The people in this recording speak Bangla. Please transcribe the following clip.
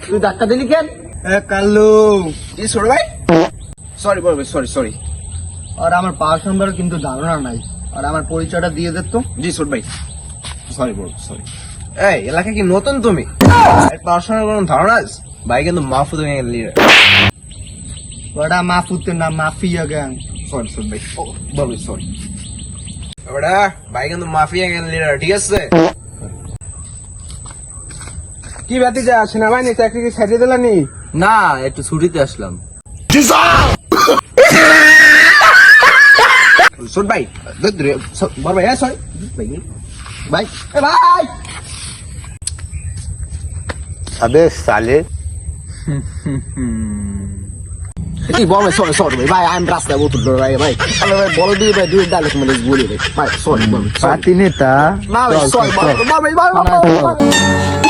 তুই ধাক্কা দিলি কেন? কাল্লু জি ছোট ভাই, সরি বল ভাই, সরি সরি। আর আমার পাস নাম্বার কিন্তু ধারণা নাই, আর আমার পরিচয়টা দিয়ে দে তো। জি ছোট ভাই, সরি বল সরি। এই এলাকা কি নতুন তুমি? পড়াশোনার কোনো ধারণা আছে? ভাই কিন্তু মাহফুজ লিডার। ওটা মাফুতের নাম মাফিয়া গ্যাং। সরি ছোট ভাই, বল সরি। ওটা ভাই কিন্তু মাফিয়া গ্যাং লিডার, ঠিক আছে? কি বাতি যা সেনাবাহিনী চাকরি কি ছেড়ে দিলানি? না, একটু ছুটিতে আসলাম। ছোট ভাই, বল ভাই, সরি ভাই, ভাই ভাই। अबे साले এই বল ভাই, সরি সরি ভাই, ভাই আমি রাস্তায় বলতে ভাই, ভাই ভাই বল দিয়ে ভাই, দুই ডায়লগ মানে বলি ভাই, ভাই সরি বল, पाती नेता না ভাই সরি, ভাই ভাই ভাই।